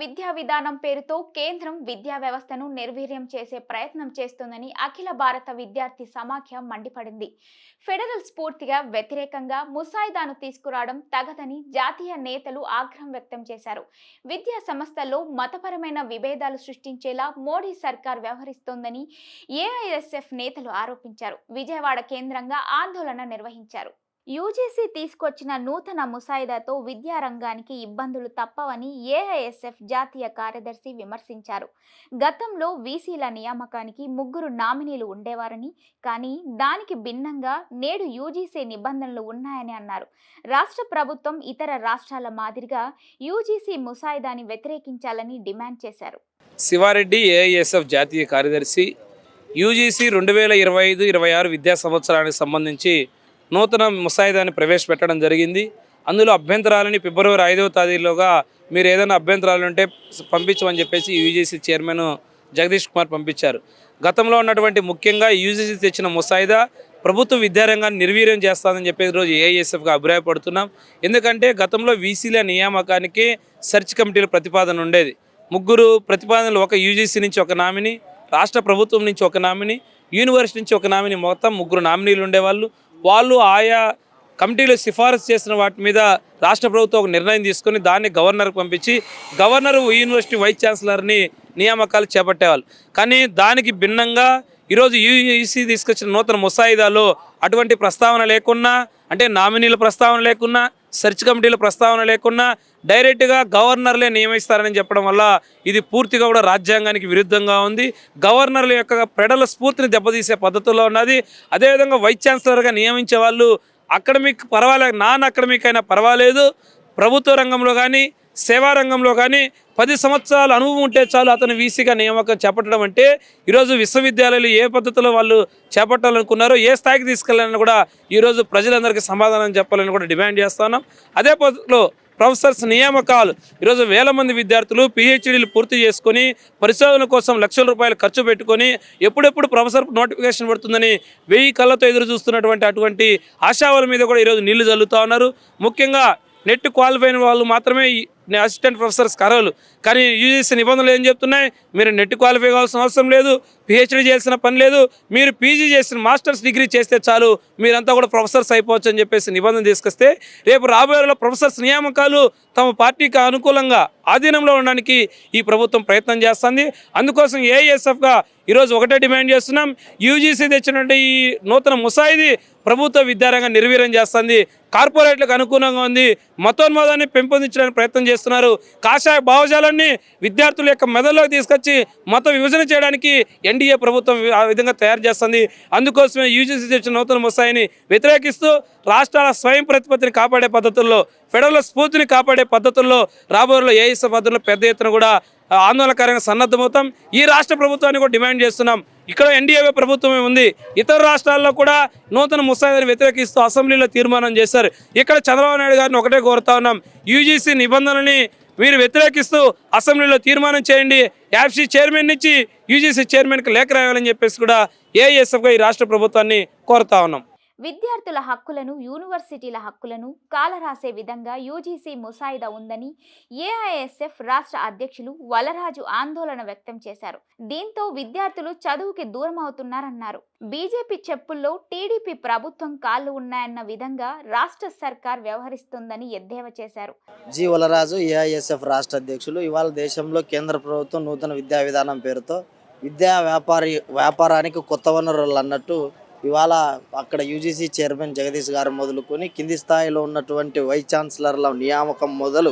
విద్యా విధానం పేరుతో కేంద్రం విద్యా వ్యవస్థను నిర్వీర్యం చేసే ప్రయత్నం చేస్తుందని అఖిల భారత విద్యార్థి సమాఖ్య మండిపడింది. ఫెడరల్ స్ఫూర్తిగా వ్యతిరేకంగా ముసాయిదాను తీసుకురావడం తగదని జాతీయ నేతలు ఆగ్రహం వ్యక్తం చేశారు. విద్యా సంస్థల్లో మతపరమైన విభేదాలు సృష్టించేలా మోడీ సర్కార్ వ్యవహరిస్తోందని ఏఐఎస్ఎఫ్ నేతలు ఆరోపించారు. విజయవాడ కేంద్రంగా ఆందోళన నిర్వహించారు. యూజీసీ తీసుకొచ్చిన నూతన ముసాయిదాతో విద్యారంగానికి ఇబ్బందులు తప్పవని ఏఐఎస్ఎఫ్ జాతీయ కార్యదర్శి విమర్శించారు. గతంలో వీసీల నియామకానికి 3 నామినీలు ఉండేవారని, కానీ దానికి భిన్నంగా నేడు యూజీసీ నిబంధనలు ఉన్నాయని అన్నారు. రాష్ట్ర ప్రభుత్వం ఇతర రాష్ట్రాల మాదిరిగా యూజీసీ ముసాయిదాని వ్యతిరేకించాలని డిమాండ్ చేశారు. శివారెడ్డి ఏఐఎస్ఎఫ్ జాతీయ కార్యదర్శి యూజీసీ 2025-26 విద్యా సంవత్సరానికి సంబంధించి నూతన ముసాయిదాన్ని ప్రవేశపెట్టడం జరిగింది. అందులో అభ్యంతరాలని ఫిబ్రవరి 5వ తేదీలోగా మీరు ఏదైనా అభ్యంతరాలు ఉంటే పంపించమని చెప్పేసి యూజీసీ చైర్మన్ జగదీష్ కుమార్ పంపించారు. గతంలో ఉన్నటువంటి ముఖ్యంగా యూజీసీ తెచ్చిన ముసాయిదా ప్రభుత్వ విద్యారంగాన్ని నిర్వీర్యం చేస్తుందని చెప్పేసి రోజు ఏఐఎస్ఎఫ్గా అభిప్రాయపడుతున్నాం. ఎందుకంటే గతంలో వీసీల నియామకానికి సెర్చ్ కమిటీల ప్రతిపాదన ఉండేది. 3 ప్రతిపాదనలు, ఒక యూజీసీ నుంచి ఒక నామినీ, రాష్ట్ర ప్రభుత్వం నుంచి ఒక నామినీ, యూనివర్సిటీ నుంచి ఒక నామినీ, మొత్తం 3 నామినీలు ఉండేవాళ్ళు. వాళ్ళు ఆయా కమిటీలు సిఫారసు చేసిన వాటి మీద రాష్ట్ర ప్రభుత్వం ఒక నిర్ణయం తీసుకొని దాన్ని గవర్నర్కి పంపించి గవర్నరు యూనివర్సిటీ వైస్ ఛాన్సలర్ని నియామకాలు చేపట్టేవాళ్ళు. కానీ దానికి భిన్నంగా ఈరోజు యూజీసీ తీసుకొచ్చిన నూతన ముసాయిదాలో అటువంటి ప్రస్తావన లేకున్నా, అంటే నామినీల ప్రస్తావన లేకున్నా, సెర్చ్ కమిటీల ప్రస్తావన లేకున్నా డైరెక్ట్గా గవర్నర్లే నియమిస్తారని చెప్పడం వల్ల ఇది పూర్తిగా కూడా రాజ్యాంగానికి విరుద్ధంగా ఉంది. గవర్నర్ల యొక్క ఫెడరల్ స్ఫూర్తిని దెబ్బతీసే పద్ధతుల్లో ఉన్నది. అదేవిధంగా వైస్ ఛాన్సలర్గా నియమించే వాళ్ళు అకాడమిక్ పర్వాలేదు, నాన్ అకాడమిక్ అయినా పర్వాలేదు, ప్రభుత్వ రంగంలో కానీ సేవా రంగంలో కానీ 10 సంవత్సరాల అనుభవం ఉంటే చాలు అతను వీసీగా నియామకం చేపట్టడం అంటే ఈరోజు విశ్వవిద్యాలయాలు ఏ పద్ధతిలో వాళ్ళు చేపట్టాలనుకున్నారో, ఏ స్థాయికి తీసుకెళ్లాలని కూడా ఈరోజు ప్రజలందరికీ సమాధానం చెప్పాలని కూడా డిమాండ్ చేస్తున్నాం. అదే పద్ధతిలో ప్రొఫెసర్స్ నియామకాలు ఈరోజు వేల మంది విద్యార్థులు పిహెచ్డీలు పూర్తి చేసుకొని పరిశోధన కోసం లక్షల రూపాయలు ఖర్చు పెట్టుకొని ఎప్పుడెప్పుడు ప్రొఫెసర్ నోటిఫికేషన్ పడుతుందని 1000 కళ్ళతో ఎదురు చూస్తున్నటువంటి అటువంటి ఆశావాల మీద కూడా ఈరోజు నీళ్లు చల్లుతూ ఉన్నారు. ముఖ్యంగా నెట్ క్వాలిఫై అయిన వాళ్ళు మాత్రమే అసిస్టెంట్ ప్రొఫెసర్స్ కరవలు. కానీ యూజీసీ నిబంధనలు ఏం చెప్తున్నాయి? మీరు నెట్ క్వాలిఫై కావాల్సిన అవసరం లేదు, పిహెచ్డీ చేయాల్సిన పని లేదు, మీరు పీజీ చేసిన మాస్టర్స్ డిగ్రీ చేస్తే చాలు మీరంతా కూడా ప్రొఫెసర్స్ అయిపోవచ్చు అని చెప్పేసి నిబంధన తీసుకొస్తే రేపు రాబోయే రోజుల్లో ప్రొఫెసర్స్ నియామకాలు తమ పార్టీకి అనుకూలంగా ఆధీనంలో ఉండడానికి ఈ ప్రభుత్వం ప్రయత్నం చేస్తుంది. అందుకోసం ఏఐఎస్ఎఫ్గా ఈరోజు ఒకటే డిమాండ్ చేస్తున్నాం. యూజీసీ తెచ్చినటువంటి ఈ నూతన ముసాయిదీ ప్రభుత్వ విద్యారంగం నిర్వీర్యం చేస్తుంది, కార్పొరేట్లకు అనుకూలంగా ఉంది, మతోన్మాదాన్ని పెంపొందించడానికి ప్రయత్నం చేస్తున్నారు. కాషాయ భావజాలాన్ని విద్యార్థుల యొక్క మెదడులోకి తీసుకొచ్చి మత విభజన చేయడానికి ఎన్డీఏ ప్రభుత్వం ఆ విధంగా తయారు చేస్తుంది. అందుకోసమే యూజీసీ తెచ్చిన నూతన ముసాయిని వ్యతిరేకిస్తూ రాష్ట్రాల స్వయం ప్రతిపత్తిని కాపాడే పద్ధతుల్లో, ఫెడరల్ స్ఫూర్తిని కాపాడే పద్ధతుల్లో రాబోయేలో ఏఐఎస్ఎఫ్ పద్ధతుల్లో పెద్ద ఎత్తున కూడా ఆందోళనకరంగా సన్నద్ధమవుతాం. ఈ రాష్ట్ర ప్రభుత్వాన్ని కూడా డిమాండ్ చేస్తున్నాం. ఇక్కడ ఎన్డీఏ ప్రభుత్వమే ఉంది, ఇతర రాష్ట్రాల్లో కూడా నూతన ముసాయిదాన్ని వ్యతిరేకిస్తూ అసెంబ్లీలో తీర్మానం చేశారు. ఇక్కడ చంద్రబాబు నాయుడు గారిని ఒకటే కోరుతా ఉన్నాం, యూజీసీ నిబంధనల్ని మీరు వ్యతిరేకిస్తూ అసెంబ్లీలో తీర్మానం చేయండి, యాప్సీ చైర్మన్ నుంచి యూజీసీ చైర్మన్కి లేఖ రాయాలని చెప్పేసి కూడా ఏఐఎస్ఎఫ్గా ఈ రాష్ట్ర ప్రభుత్వాన్ని కోరుతా ఉన్నాం. విద్యార్థుల హక్కులను, యూనివర్సిటీల హక్కులను కాలరాసే విధంగా యూజీసీ ముసాయిదా ఉందని ఏఐఎస్ఎఫ్ రాష్ట్ర అధ్యక్షులు వలరాజు ఆందోళన వ్యక్తం చేశారు. దీంతో విద్యార్థులు చదువుకి దూరం అవుతున్నారన్నారు. బీజేపీ చెప్పుల్లో టీడీపీ ప్రభుత్వం కాళ్ళు ఉన్నాయన్న విధంగా రాష్ట్ర సర్కార్ వ్యవహరిస్తుందని ఎద్దేవా చేశారు. జి వలరాజు, ఏఐఎస్ఎఫ్ రాష్ట్ర అధ్యక్షులు. ఇవాళ దేశంలో కేంద్ర ప్రభుత్వం నూతన విద్యా విధానం పేరుతో వ్యాపారానికి కొత్త వనరులు అన్నట్టు ఇవాళ అక్కడ యూజీసీ చైర్మన్ జగదీష్ గారు మొదలుకొని కింది స్థాయిలో ఉన్నటువంటి వైస్ ఛాన్సలర్ల నియామకం మొదలు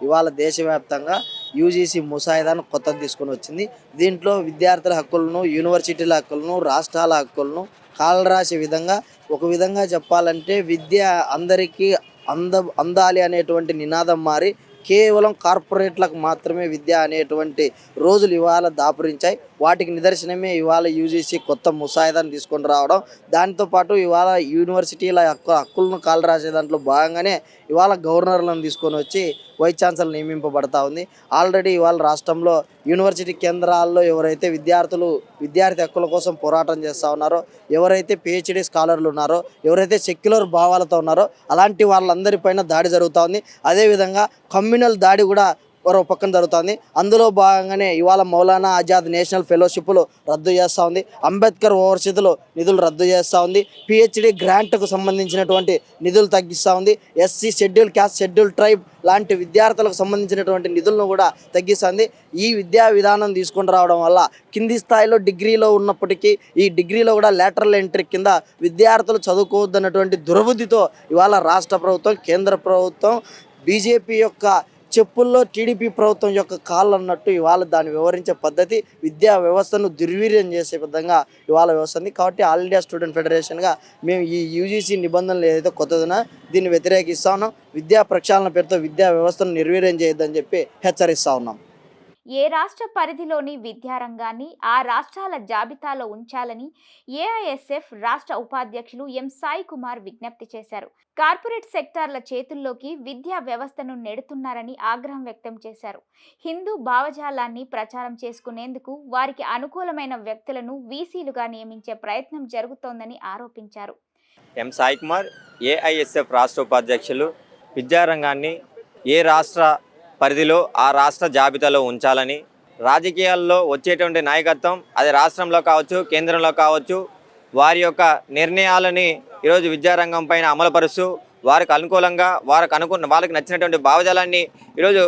ఇవాళ దేశవ్యాప్తంగా యూజీసీ ముసాయిదాను కొత్తది తీసుకొని వచ్చింది. దీంట్లో విద్యార్థుల హక్కులను, యూనివర్సిటీల హక్కులను, రాష్ట్రాల హక్కులను కాలరాసే విధంగా, ఒక విధంగా చెప్పాలంటే విద్య అందరికీ అందాలి అనేటువంటి నినాదం మారి కేవలం కార్పొరేట్లకు మాత్రమే విద్య అనేటువంటి రోజులు ఇవాళ దాపురించాయి. వాటికి నిదర్శనమే ఇవాళ యూజీసీ కొత్త ముసాయిదాను తీసుకొని రావడం. దాంతోపాటు ఇవాళ యూనివర్సిటీల హక్కులను కాలరాసే దాంట్లో భాగంగానే ఇవాళ గవర్నర్లను తీసుకొని వచ్చి వైస్ ఛాన్సలర్ నియమింపబడతా ఉంది. ఆల్రెడీ ఇవాళ రాష్ట్రంలో యూనివర్సిటీ కేంద్రాల్లో ఎవరైతే విద్యార్థి హక్కుల కోసం పోరాటం చేస్తూ ఉన్నారో, ఎవరైతే పిహెచ్డీ స్కాలర్లు ఉన్నారో, ఎవరైతే సెక్యులర్ భావాలతో ఉన్నారో అలాంటి వాళ్ళందరిపైన దాడి జరుగుతూ ఉంది. అదేవిధంగా కమ్యూనల్ దాడి కూడా మరో పక్కన జరుగుతుంది. అందులో భాగంగానే ఇవాళ మౌలానా ఆజాద్ నేషనల్ ఫెలోషిప్లు రద్దు చేస్తూ ఉంది. అంబేద్కర్ ఓవర్సీలో నిధులు రద్దు చేస్తూ ఉంది. పిహెచ్డి గ్రాంట్కు సంబంధించినటువంటి నిధులు తగ్గిస్తూ ఉంది. SC schedule caste schedule tribe లాంటి విద్యార్థులకు సంబంధించినటువంటి నిధులను కూడా తగ్గిస్తుంది. ఈ విద్యా విధానం తీసుకొని రావడం వల్ల కింది స్థాయిలో డిగ్రీలో ఉన్నప్పటికీ ఈ డిగ్రీలో కూడా లేటరల్ ఎంట్రీ కింద విద్యార్థులు చదువుకోవద్దన్నటువంటి దురబుద్ధితో ఇవాళ రాష్ట్ర ప్రభుత్వం, కేంద్ర ప్రభుత్వం, బీజేపీ యొక్క చెప్పుల్లో టీడీపీ ప్రభుత్వం యొక్క కాళ్ళు అన్నట్టు ఇవాళ దాన్ని వివరించే పద్ధతి విద్యా వ్యవస్థను దుర్వీర్యం చేసే విధంగా ఇవాళ వ్యవస్థ ఉంది. కాబట్టి ఆల్ ఇండియా స్టూడెంట్ ఫెడరేషన్గా మేము ఈ యూజీసీ నిబంధనలు ఏదైతే కొత్తదినా దీన్ని వ్యతిరేకిస్తా ఉన్నాం. విద్యా ప్రక్షాళన పేరుతో విద్యా వ్యవస్థను నిర్వీర్యం చేయొద్దని చెప్పి హెచ్చరిస్తా ఉన్నాం. ఏ రాష్ట్ర పరిధిలోని విద్యారంగాన్ని ఆ రాష్ట్రాల జాబితాలో ఉంచాలని ఏఐఎస్ఎఫ్ రాష్ట్ర ఉపాధ్యక్షులు ఎం సాయి కుమార్ విజ్ఞప్తి చేశారు. కార్పొరేట్ సెక్టార్ల చేతుల్లోకి విద్యా వ్యవస్థను నెడుతున్నారని ఆగ్రహం వ్యక్తం చేశారు. హిందూ భావజాలాన్ని ప్రచారం చేసుకునేందుకు వారికి అనుకూలమైన వ్యక్తులను వీసీలుగా నియమించే ప్రయత్నం జరుగుతోందని ఆరోపించారు. ఎం సాయి కుమార్, ఏఐఎస్ఎఫ్ రాష్ట్ర ఉపాధ్యక్షులు. విద్యారంగాన్ని ఏ రాష్ట్ర పరిధిలో ఆ రాష్ట్ర జాబితాలో ఉంచాలని, రాజకీయాల్లో వచ్చేటువంటి నాయకత్వం అది రాష్ట్రంలో కావచ్చు, కేంద్రంలో కావచ్చు, వారి యొక్క నిర్ణయాలని ఈరోజు విద్యారంగం పైన అమలుపరుస్తూ వారికి అనుకూలంగా వాళ్ళకి నచ్చినటువంటి భావజాలాన్ని ఈరోజు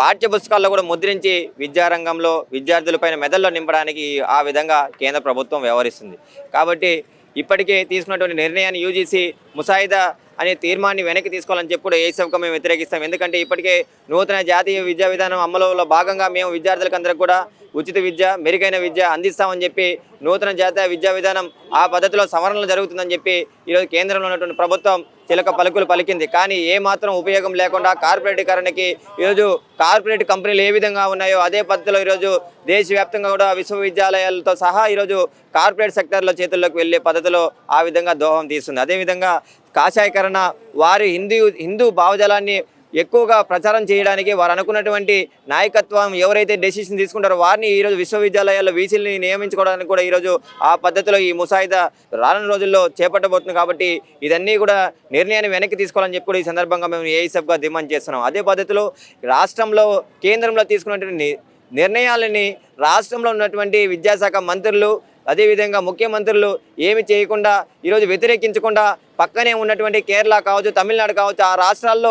పాఠ్య పుస్తకాల్లో కూడా ముద్రించి విద్యారంగంలో విద్యార్థులపైన మెదల్లో నింపడానికి ఆ విధంగా కేంద్ర ప్రభుత్వం వ్యవహరిస్తుంది. కాబట్టి ఇప్పటికే తీసుకున్నటువంటి నిర్ణయాన్ని యూజీసీ ముసాయిదా అనే తీర్మానాన్ని వెనక్కి తీసుకోవాలని చెప్పి కూడా ఏఐఎస్ఎఫ్గా మేము వ్యతిరేకిస్తాం. ఎందుకంటే ఇప్పటికే నూతన జాతీయ విద్యా విధానం అమలులో భాగంగా మేము విద్యార్థులకందరికీ కూడా ఉచిత విద్య, మెరుగైన విద్య అందిస్తామని చెప్పి నూతన జాతీయ విద్యా విధానం ఆ పద్ధతిలో సవరణలు జరుగుతుందని చెప్పి ఈరోజు కేంద్రంలో ఉన్నటువంటి ప్రభుత్వం చిలక పలుకులు పలికింది. కానీ ఏమాత్రం ఉపయోగం లేకుండా కార్పొరేటీకరణకి ఈరోజు కార్పొరేట్ కంపెనీలు ఏ విధంగా ఉన్నాయో అదే పద్ధతిలో ఈరోజు దేశవ్యాప్తంగా కూడా విశ్వవిద్యాలయాలతో సహా ఈరోజు కార్పొరేట్ సెక్టార్ల చేతుల్లోకి వెళ్ళే పద్ధతిలో ఆ విధంగా దోహం తీస్తుంది. అదేవిధంగా కాషాయకరణ వారి హిందూ భావజాలాన్ని ఎక్కువగా ప్రచారం చేయడానికి వారు అనుకున్నటువంటి నాయకత్వం ఎవరైతే డెసిషన్ తీసుకుంటారో వారిని ఈరోజు విశ్వవిద్యాలయాల్లో వీసీలని నియమించుకోవడానికి కూడా ఈరోజు ఆ పద్ధతిలో ఈ ముసాయిదా రానున్న రోజుల్లో చేపట్టబోతుంది. కాబట్టి ఇదన్నీ కూడా నిర్ణయాన్ని వెనక్కి తీసుకోవాలని చెప్పి కూడా ఈ సందర్భంగా మేము ఏఐఎస్ఎఫ్గా డిమాండ్ చేస్తున్నాం. అదే పద్ధతిలో రాష్ట్రంలో, కేంద్రంలో తీసుకున్నటువంటి నిర్ణయాలని రాష్ట్రంలో ఉన్నటువంటి విద్యాశాఖ మంత్రులు, అదేవిధంగా ముఖ్యమంత్రులు ఏమి చేయకుండా ఈరోజు వ్యతిరేకించకుండా పక్కనే ఉన్నటువంటి కేరళ కావచ్చు, తమిళనాడు కావచ్చు, ఆ రాష్ట్రాల్లో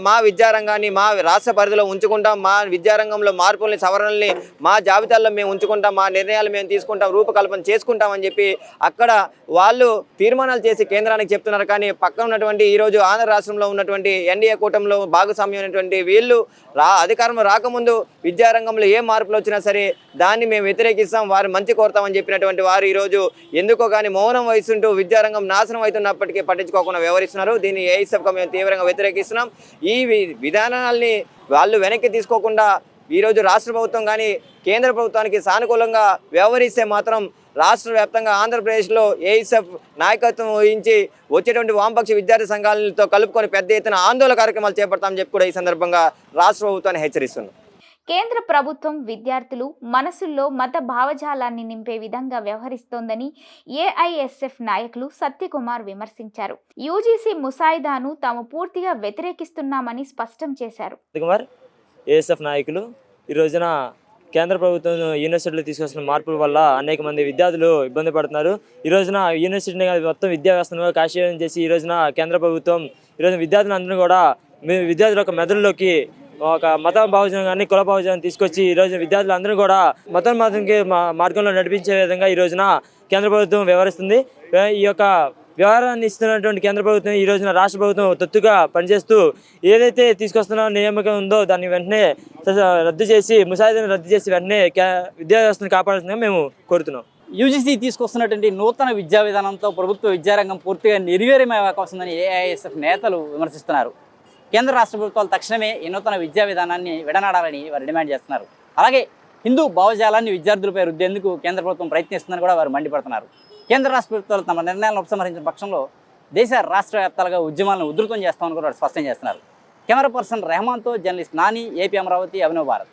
మా విద్యారంగాన్ని మా రాష్ట్ర పరిధిలో ఉంచుకుంటాం, మా విద్యారంగంలో మార్పుల్ని, సవరణల్ని మా జాబితాల్లో మేము ఉంచుకుంటాం, మా నిర్ణయాలు మేము తీసుకుంటాం, రూపకల్పన చేసుకుంటామని చెప్పి అక్కడ వాళ్ళు తీర్మానాలు చేసి కేంద్రానికి చెప్తున్నారు. కానీ పక్కన ఉన్నటువంటి ఈరోజు ఆంధ్ర రాష్ట్రంలో ఉన్నటువంటి ఎన్డీఏ కూటమిలో భాగస్వామ్యం అయినటువంటి వీళ్ళు అధికారంలో రాకముందు విద్యారంగంలో ఏ మార్పులు వచ్చినా సరే దాన్ని మేము వ్యతిరేకిస్తాం, వారు మంచి కోరుతామని చెప్పినటువంటి వారు ఈరోజు ఎందుకో కానీ మౌనం వహిస్తుంటూ విద్యారంగం నాశనం అవుతున్నప్పటికీ పట్టించుకోకుండా వ్యవహరిస్తున్నారు. దీన్ని ఏఐఎస్ఎఫ్గా మేము తీవ్రంగా వ్యతిరేకిస్తున్నాం. ఈ విధానాల్ని వాళ్ళు వెనక్కి తీసుకోకుండా ఈరోజు రాష్ట్ర ప్రభుత్వం కానీ కేంద్ర ప్రభుత్వానికి సానుకూలంగా వ్యవహరిస్తే మాత్రం రాష్ట్ర వ్యాప్తంగా ఆంధ్రప్రదేశ్లో ఏఐఎస్ఎఫ్ నాయకత్వం వహించి వచ్చేటువంటి వామపక్ష విద్యార్థి సంఘాలతో కలుపుకొని పెద్ద ఎత్తున ఆందోళన కార్యక్రమాలు చేపడతామని చెప్పి కూడా ఈ సందర్భంగా రాష్ట్ర ప్రభుత్వాన్ని హెచ్చరిస్తున్నాం. కేంద్ర ప్రభుత్వం విద్యార్థులు మనసుల్లో మత భావజాలాన్ని నింపే విధంగా వ్యవహరిస్తోందని ఏఐఎస్ఎఫ్ నాయకులు సత్యకుమార్ విమర్శించారు. యూజీసీ ముసాయిదాను తాము పూర్తిగా వ్యతిరేకిస్తున్నామని స్పష్టం చేశారు. సత్యకుమార్, ఏఎస్ఎఫ్ నాయకులు ఈ రోజున కేంద్ర ప్రభుత్వం యూనివర్సిటీలో తీసుకొస్తున్న మార్పుల వల్ల అనేక మంది విద్యార్థులు ఇబ్బంది పడుతున్నారు. ఈ రోజున యూనివర్సిటీని మొత్తం విద్యా వ్యవస్థను కాషాయం చేసి ఈ రోజున కేంద్ర ప్రభుత్వం ఈరోజు విద్యార్థులందరూ కూడా విద్యార్థుల యొక్క మెదడులోకి ఒక మత భావజాలాన్ని, కుల భావజాలాన్ని తీసుకొచ్చి ఈ రోజు విద్యార్థులందరూ కూడా మతానికి మార్గంలో నడిపించే విధంగా ఈ రోజున కేంద్ర ప్రభుత్వం వ్యవహరిస్తుంది. ఈ యొక్క వ్యవహారాన్ని ఇస్తున్నటువంటి కేంద్ర ప్రభుత్వం ఈ రోజున రాష్ట్ర ప్రభుత్వం తొత్తుగా పనిచేస్తూ ఏదైతే తీసుకొస్తున్న నియామకం ఉందో దాన్ని వెంటనే రద్దు చేసి, ముసాయిదాను రద్దు చేసి వెంటనే విద్యా వ్యవస్థను కాపాడాల్సిందిగా మేము కోరుతున్నాం. యూజీసీ తీసుకొస్తున్నటువంటి నూతన విద్యా విధానంతో ప్రభుత్వ విద్యారంగం పూర్తిగా నిర్వీర్యమయ్యే అవకాశం ఉందని ఏఐఎస్ఎఫ్ నేతలు విమర్శిస్తున్నారు. కేంద్ర రాష్ట్ర ప్రభుత్వాలు తక్షణమే ఈ నూతన విద్యా విధానాన్ని విడనాడాలని వారు డిమాండ్ చేస్తున్నారు. అలాగే హిందూ భావజాలాన్ని విద్యార్థులపై రుద్దేందుకు కేంద్ర ప్రభుత్వం ప్రయత్నిస్తుందని కూడా వారు మండిపడుతున్నారు. కేంద్ర రాష్ట్ర ప్రభుత్వాలు తమ నిర్ణయాలను ఉపసంహరించిన పక్షంలో దేశ రాష్ట్ర వ్యాప్తాలుగా ఉద్యమాలను ఉధృతం చేస్తామని కూడా వారు స్పష్టం చేస్తున్నారు. కెమెరా పర్సన్ రెహమాన్తో జర్నలిస్ట్ నాని, ఏపీ అమరావతి, అభినవ్ భారత్.